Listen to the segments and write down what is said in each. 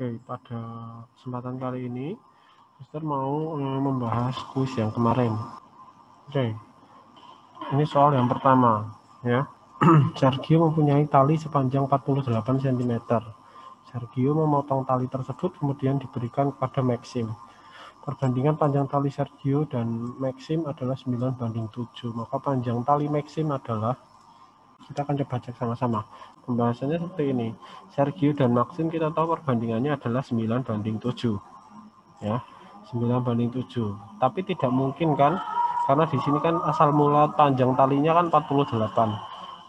Oke, pada kesempatan kali ini, Mister mau membahas kuis yang kemarin. Oke, ini soal yang pertama, ya. Sergio mempunyai tali sepanjang 48 cm. Sergio memotong tali tersebut kemudian diberikan kepada Maxim. Perbandingan panjang tali Sergio dan Maxim adalah 9:7. Maka panjang tali Maxim adalah, kita akan coba cek sama-sama. Pembahasannya seperti ini. Sergio dan Maxim kita tahu perbandingannya adalah 9:7. Ya, 9:7. Tapi tidak mungkin kan? Karena di sini kan asal mula panjang talinya kan 48.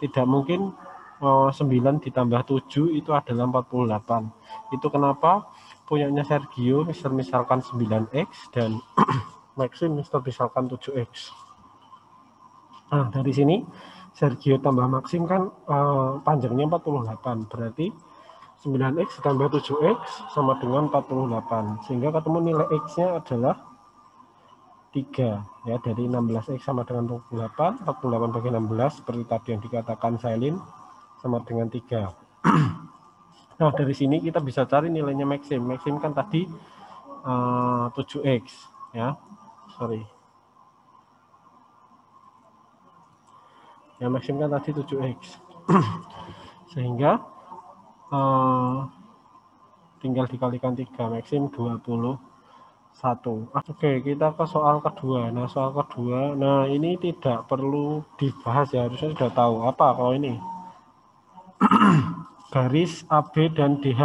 Tidak mungkin 9 ditambah 7 itu adalah 48. Itu kenapa punyanya Sergio misalkan 9x dan Maxim misalkan 7x. Nah, dari sini Sergio tambah Maxim kan panjangnya 48, berarti 9x tambah 7x sama dengan 48, sehingga ketemu nilai x-nya adalah 3, ya. Dari 16x sama dengan 48, 48 bagi 16 seperti tadi yang dikatakan Sailin sama dengan 3. Nah, dari sini kita bisa cari nilainya Maxim. Maxim kan tadi 7x, ya. Ya, Maxim kan tadi 7x. Sehingga tinggal dikalikan 3, Maxim 21. Oke, kita ke soal kedua. Nah, soal kedua, nah ini tidak perlu dibahas ya, harusnya sudah tahu apa kalau ini. Garis AB dan DH.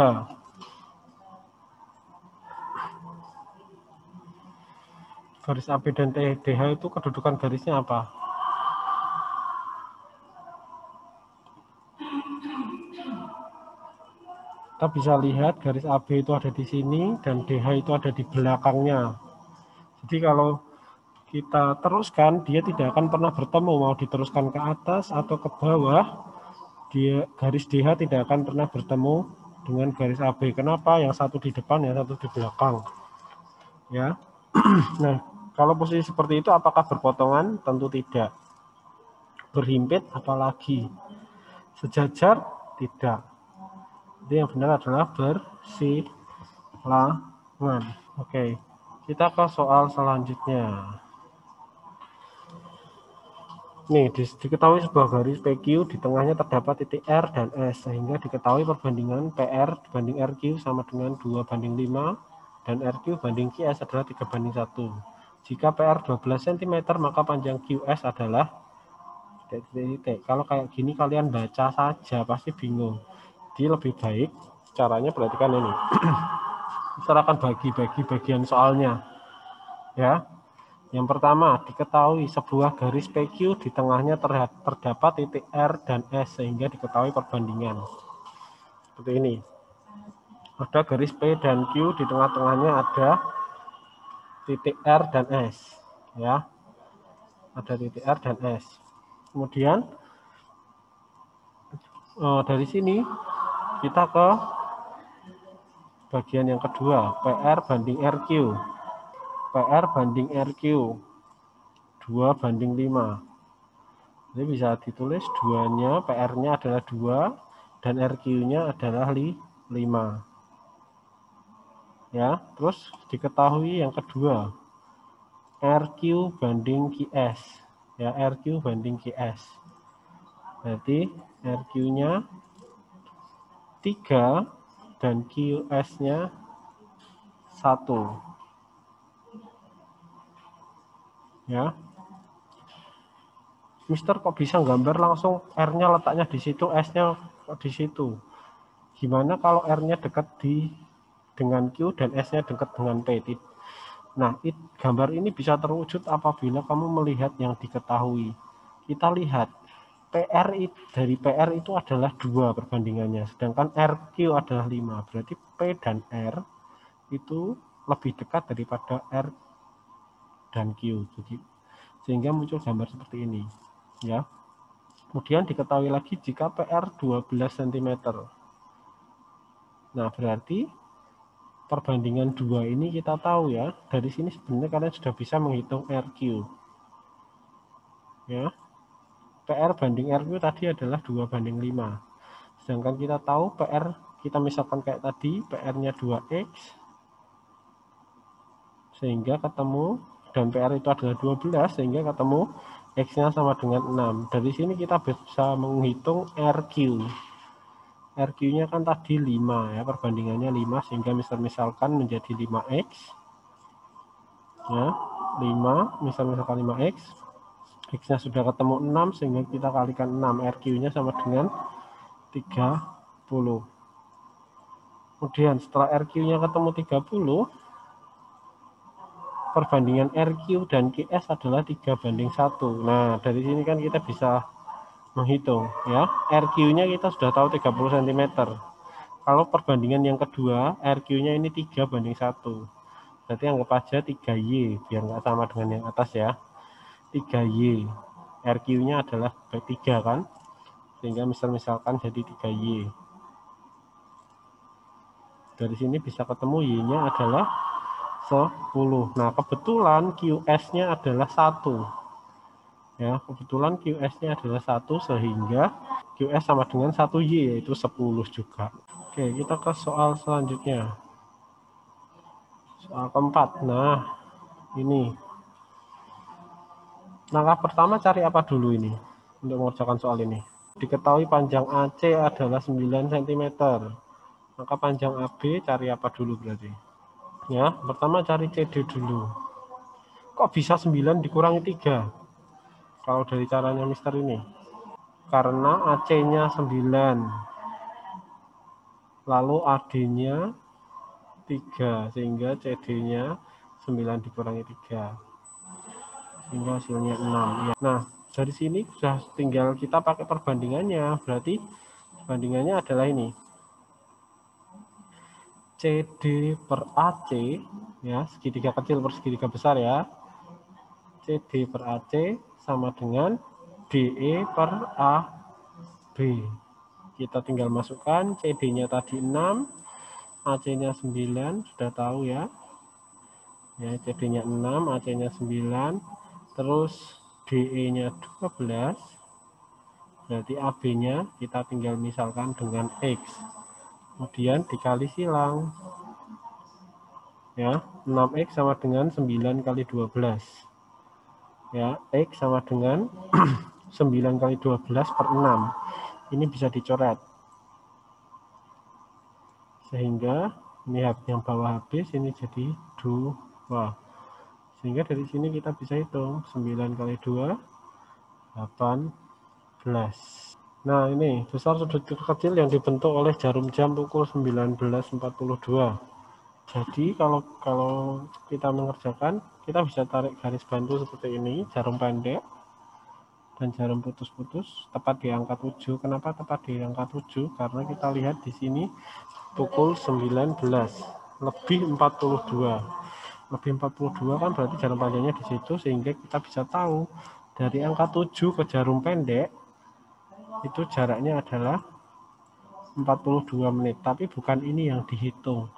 Garis AB dan DH itu kedudukan garisnya apa? Kita bisa lihat garis AB itu ada di sini dan DH itu ada di belakangnya. Jadi kalau kita teruskan, dia tidak akan pernah bertemu, mau diteruskan ke atas atau ke bawah, dia garis DH tidak akan pernah bertemu dengan garis AB. Kenapa? Yang satu di depan, yang satu di belakang. Ya. Nah, kalau posisi seperti itu apakah berpotongan? Tentu tidak. Berhimpit apalagi. Sejajar? Tidak. Jadi yang benar adalah bersilangan. Oke. Kita ke soal selanjutnya. Nih, diketahui sebuah garis PQ di tengahnya terdapat titik R dan S, sehingga diketahui perbandingan PR dibanding RQ sama dengan 2:5 dan RQ banding QS adalah 3:1. Jika PR 12 cm, maka panjang QS adalah titik. Kalau kayak gini kalian baca saja pasti bingung. Jadi lebih baik caranya perhatikan ini. Kita akan bagi-bagi bagian soalnya. Ya. Yang pertama, diketahui sebuah garis PQ di tengahnya terdapat titik R dan S, sehingga diketahui perbandingan. Seperti ini. Ada garis P dan Q, di tengah-tengahnya ada titik R dan S. Ya, ada titik R dan S. Kemudian, dari sini, kita ke bagian yang kedua, PR banding RQ. PR banding RQ. 2:5. Jadi bisa ditulis 2-nya, PR-nya adalah 2 dan RQ-nya adalah 5. Ya, terus diketahui yang kedua, RQ banding QS. Ya, RQ banding QS. Berarti RQ-nya 3 dan QS-nya 1. Ya. Mister kok bisa gambar langsung R-nya letaknya di situ, S-nya di situ. Gimana kalau R-nya dekat dengan Q dan S-nya dekat dengan P? Nah, gambar ini bisa terwujud apabila kamu melihat yang diketahui. Kita lihat dari PR itu adalah 2 perbandingannya, sedangkan RQ adalah 5. Berarti P dan R itu lebih dekat daripada R dan Q. Jadi sehingga muncul gambar seperti ini. Ya. Kemudian diketahui lagi jika PR 12 cm. Nah, berarti perbandingan 2 ini kita tahu ya. Dari sini sebenarnya kalian sudah bisa menghitung RQ. Ya. PR banding RQ tadi adalah 2:5. Sedangkan kita tahu PR kita misalkan kayak tadi, PR-nya 2X, sehingga ketemu, dan PR itu adalah 12, sehingga ketemu X-nya sama dengan 6. Dari sini kita bisa menghitung RQ. RQ-nya kan tadi 5 ya, perbandingannya 5, sehingga misalkan menjadi 5X. Ya, 5, misalkan 5X. X-nya sudah ketemu 6, sehingga kita kalikan 6. RQ-nya sama dengan 30. Kemudian setelah RQ-nya ketemu 30, perbandingan RQ dan QS adalah 3:1. Nah, dari sini kan kita bisa menghitung ya. RQ-nya kita sudah tahu 30 cm. Kalau perbandingan yang kedua, RQ-nya ini 3:1. Berarti anggap aja 3Y, biar nggak sama dengan yang atas ya. 3Y. RQ-nya adalah 3 kan? Sehingga misalkan jadi 3Y. Dari sini bisa ketemu Y-nya adalah 10. Nah, kebetulan QS-nya adalah 1. Ya, kebetulan QS-nya adalah 1, sehingga QS sama dengan 1Y, yaitu 10 juga. Oke, kita ke soal selanjutnya. Soal keempat. Nah, ini. Langkah pertama cari apa dulu ini untuk mengerjakan soal ini? Diketahui panjang AC adalah 9 cm. Maka panjang AB cari apa dulu berarti? Ya, pertama cari CD dulu. Kok bisa 9 dikurangi 3? Kalau dari caranya Mister ini. Karena AC-nya 9. Lalu AD-nya 3. Sehingga CD-nya 9 dikurangi 3. Sehingga hasilnya 6. Ya. Nah, dari sini sudah tinggal kita pakai perbandingannya. Berarti perbandingannya adalah ini. CD per AC, ya, segitiga kecil per segitiga besar ya. CD per AC sama dengan DE per AB. Kita tinggal masukkan CD-nya tadi 6, AC-nya 9, sudah tahu ya. Ya, CD-nya 6, AC-nya 9, terus DE-nya 12. Berarti AB-nya kita tinggal misalkan dengan X. Kemudian dikali silang. Ya, 6X sama dengan 9 kali 12. Ya, X sama dengan 9 kali 12 per 6. Ini bisa dicoret. Sehingga ini yang bawah habis, ini jadi 2. Sehingga dari sini kita bisa hitung 9 kali 2, 18. Nah, ini besar sudut kecil yang dibentuk oleh jarum jam pukul 19.42. Jadi kalau kita mengerjakan, kita bisa tarik garis bantu seperti ini, jarum pendek dan jarum putus-putus tepat di angka 7. Kenapa tepat di angka 7? Karena kita lihat di sini pukul 19 lebih 42. Lebih 42 kan berarti jarum panjangnya di situ, sehingga kita bisa tahu dari angka 7 ke jarum pendek itu jaraknya adalah 42 menit. Tapi bukan ini yang dihitung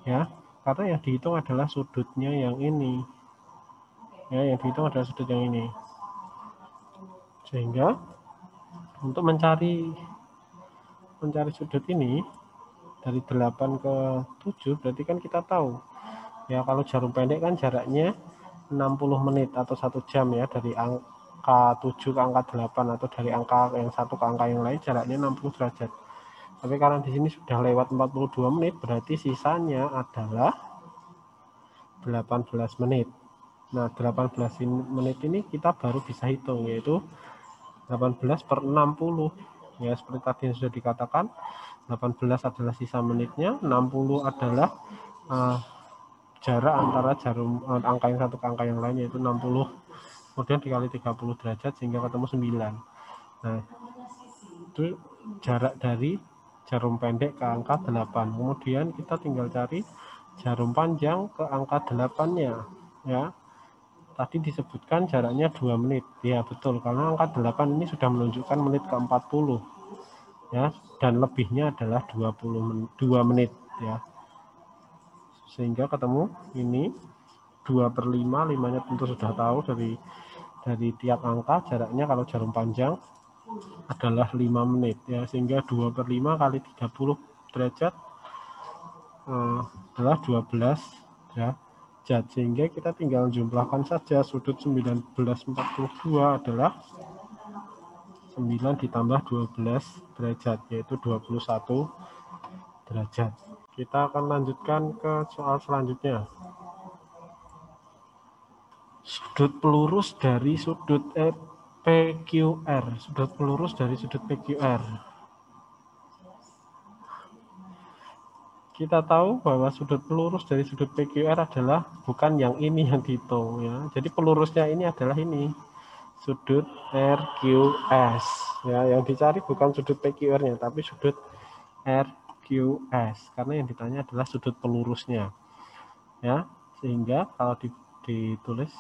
ya, karena yang dihitung adalah sudutnya yang ini ya, yang dihitung adalah sudut yang ini. Sehingga untuk mencari sudut ini dari 8 ke 7, berarti kan kita tahu ya, kalau jarum pendek kan jaraknya 60 menit atau 1 jam ya, dari angka 7 ke angka 8, atau dari angka yang satu ke angka yang lain jaraknya 60 derajat. Tapi karena di sini sudah lewat 42 menit, berarti sisanya adalah 18 menit. Nah, 18 menit ini kita baru bisa hitung, yaitu 18 per 60. Ya, seperti tadi yang sudah dikatakan, 18 adalah sisa menitnya, 60 adalah jarak antara jarum angka yang satu ke angka yang lain, yaitu 60. Kemudian dikali 30 derajat sehingga ketemu 9. Nah, itu jarak dari jarum pendek ke angka 8. Kemudian kita tinggal cari jarum panjang ke angka 8-nya ya. Tadi disebutkan jaraknya 2 menit. Ya, betul, karena angka 8 ini sudah menunjukkan menit ke 40 ya, dan lebihnya adalah 22 menit ya. Sehingga ketemu ini 2/5, 5-nya tentu sudah tahu dari tiap angka jaraknya kalau jarum panjang adalah 5 menit ya, sehingga 2/5 kali 30 derajat adalah 12 derajat, sehingga kita tinggal jumlahkan saja. Sudut 1942 adalah 9 ditambah 12 derajat, yaitu 21 derajat. Kita akan lanjutkan ke soal selanjutnya. Sudut pelurus dari sudut PQR. Sudut pelurus dari sudut PQR. Kita tahu bahwa sudut pelurus dari sudut PQR adalah bukan yang ini yang dihitung ya. Jadi pelurusnya ini adalah ini, sudut RQS ya. Yang dicari bukan sudut PQR-nya tapi sudut RQS, karena yang ditanya adalah sudut pelurusnya ya. Sehingga kalau ditulis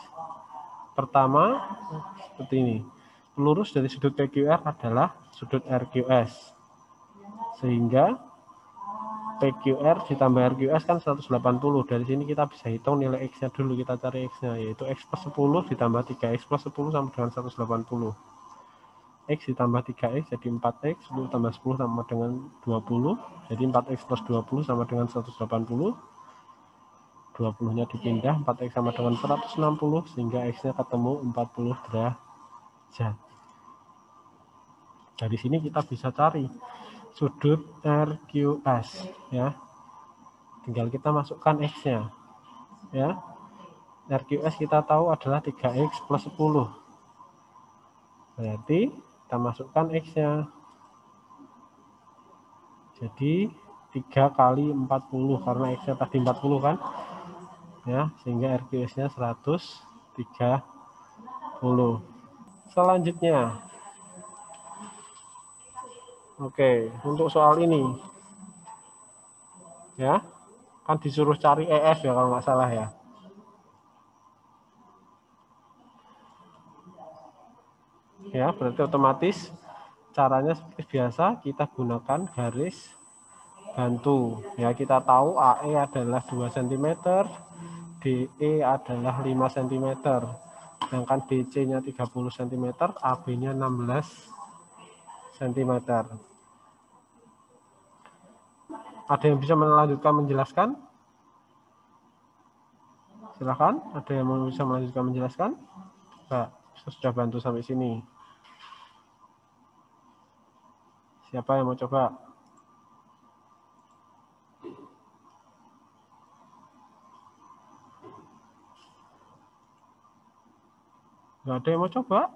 pertama seperti ini, pelurus dari sudut PQR adalah sudut RQS, sehingga PQR ditambah RQS kan 180. Dari sini kita bisa hitung nilai X-nya dulu. Kita cari X-nya, yaitu X plus 10 ditambah 3X plus 10 sama dengan 180. X ditambah 3X jadi 4X, 10 tambah 10 sama dengan 20. Jadi 4X plus 20 sama dengan 180. 20-nya dipindah, 4X sama dengan 160, sehingga X-nya ketemu 40 derajat. Dari sini kita bisa cari sudut RQS ya. Tinggal kita masukkan X-nya ya. RQS kita tahu adalah 3X plus 10. Berarti kita masukkan X-nya. Jadi 3 kali 40 karena X-nya tadi 40 kan. Ya, sehingga RQS-nya 130. Selanjutnya. Oke, untuk soal ini ya, kan disuruh cari EF ya kalau nggak salah ya. Ya, berarti otomatis caranya seperti biasa, kita gunakan garis bantu. Ya, kita tahu AE adalah 2 cm, DE adalah 5 cm, sedangkan DC-nya 30 cm, AB-nya 16 cm. Ada yang bisa melanjutkan menjelaskan? Silahkan, ada yang bisa melanjutkan menjelaskan? Nah, saya sudah bantu sampai sini. Siapa yang mau coba? Nggak ada yang mau coba?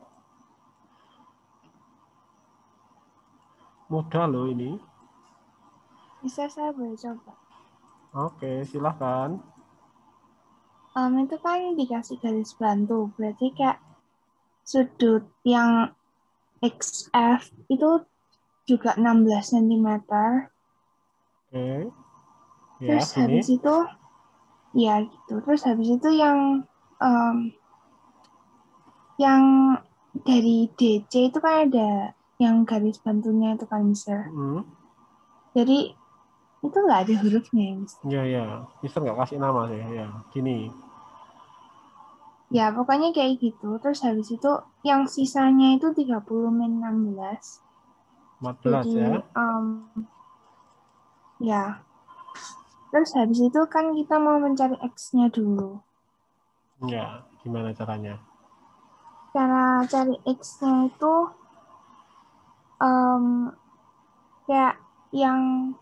Mudah loh ini. Bisa saya boleh coba? Oke, silahkan. Itu kan dikasih garis bantu, berarti kayak sudut yang XF itu juga 16 cm. Oke. Ya, Terus ini. habis itu, ya gitu. Terus habis itu yang dari DC itu kan ada yang garis bantunya itu kan, Mister. Jadi itu nggak ada hurufnya ya, Mister. Ya. Mister nggak kasih nama sih. Ya, gini. Ya, pokoknya kayak gitu. Terus habis itu yang sisanya itu 30 min 16. 14 Jadi, ya. ya. Terus habis itu kan kita mau mencari X-nya dulu. Ya, gimana caranya? Cara cari X-nya itu kayak yang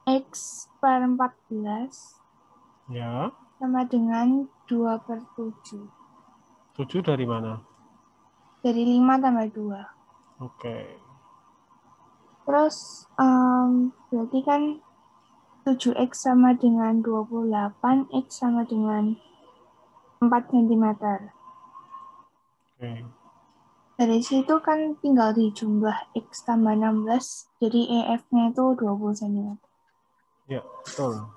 X per 14 Ya. sama dengan 2/7. 7 dari mana? Dari 5 tambah 2. Oke. Terus berarti kan 7X sama dengan 28, X sama dengan 4 cm. Oke. Dari situ kan tinggal dijumlah X tambah 16, jadi EF-nya itu 20 cm. Ya, betul.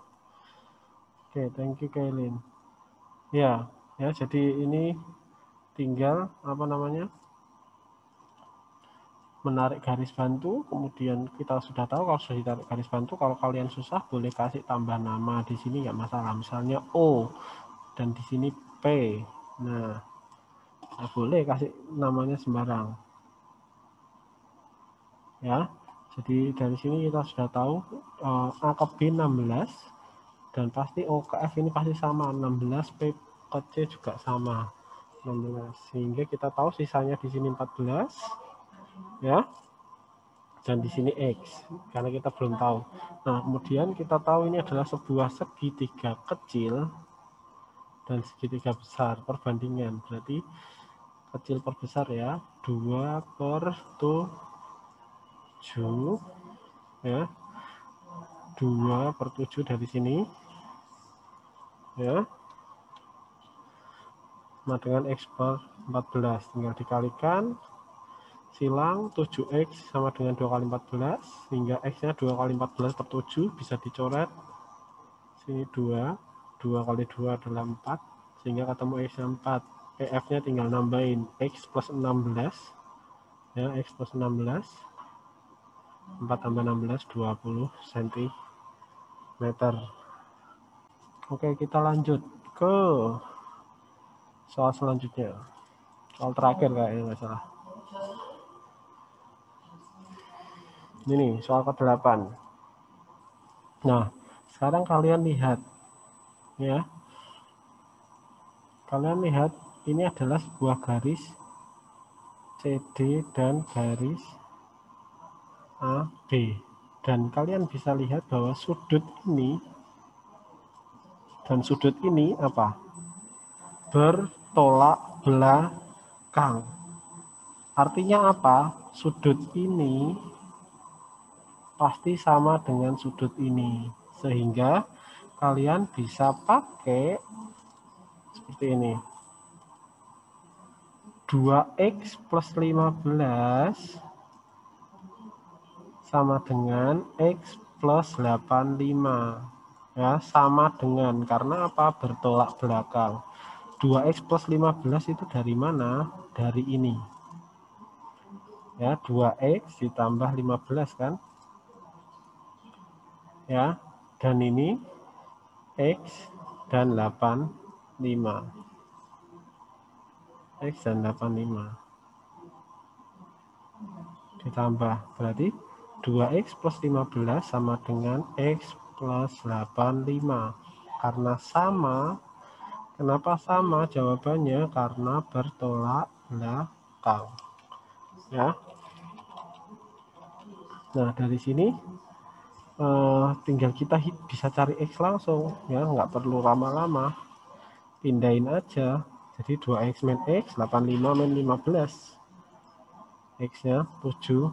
Oke, thank you Kailin. Ya, jadi ini tinggal apa namanya? Menarik garis bantu, kemudian kita sudah tahu kalau sudah ditarik garis bantu, kalau kalian susah boleh kasih tambah nama di sini nggak masalah, misalnya O dan di sini P. Nah, boleh kasih namanya sembarang ya. Jadi dari sini kita sudah tahu A ke B 16 dan pasti O ke F ini pasti sama 16, P ke C juga sama 16. Sehingga kita tahu sisanya di sini 14 ya. Dan di sini X karena kita belum tahu. Nah, kemudian kita tahu ini adalah sebuah segitiga kecil dan segitiga besar perbandingan. Berarti kecil per besar ya, 2/7 ya, 2/7 dari sini ya, sama dengan X per 14, tinggal dikalikan, silang 7X sama dengan 2 kali 14, sehingga X nya 2 kali 14/7 bisa dicoret, sini 2 kali 2 adalah 4, sehingga ketemu X nya 4. PF nya tinggal nambahin X plus 16 ya, X plus 16, 4 tambah 16 20 cm. Oke, kita lanjut ke soal selanjutnya, soal terakhir kayaknya nggak salah. Ini soal ke-8. Nah, sekarang kalian lihat ya, kalian lihat ini adalah sebuah garis CD dan garis AB, dan kalian bisa lihat bahwa sudut ini dan sudut ini apa? Bertolak belakang. Artinya apa? Sudut ini pasti sama dengan sudut ini, sehingga kalian bisa pakai seperti ini. 2X plus 15 sama dengan X plus 85 ya, sama dengan, karena apa? Bertolak belakang. 2X plus 15 itu dari mana? Dari ini ya, 2X ditambah 15 kan ya, dan ini X dan 85, X dan 85 ditambah, berarti 2X plus 15 sama dengan X plus 85. Karena sama, kenapa sama? Jawabannya karena bertolak belakang ya. Nah, dari sini tinggal kita bisa cari X langsung ya, nggak perlu lama-lama, pindahin aja. Jadi 2X min X, 85 min 15, X nya 70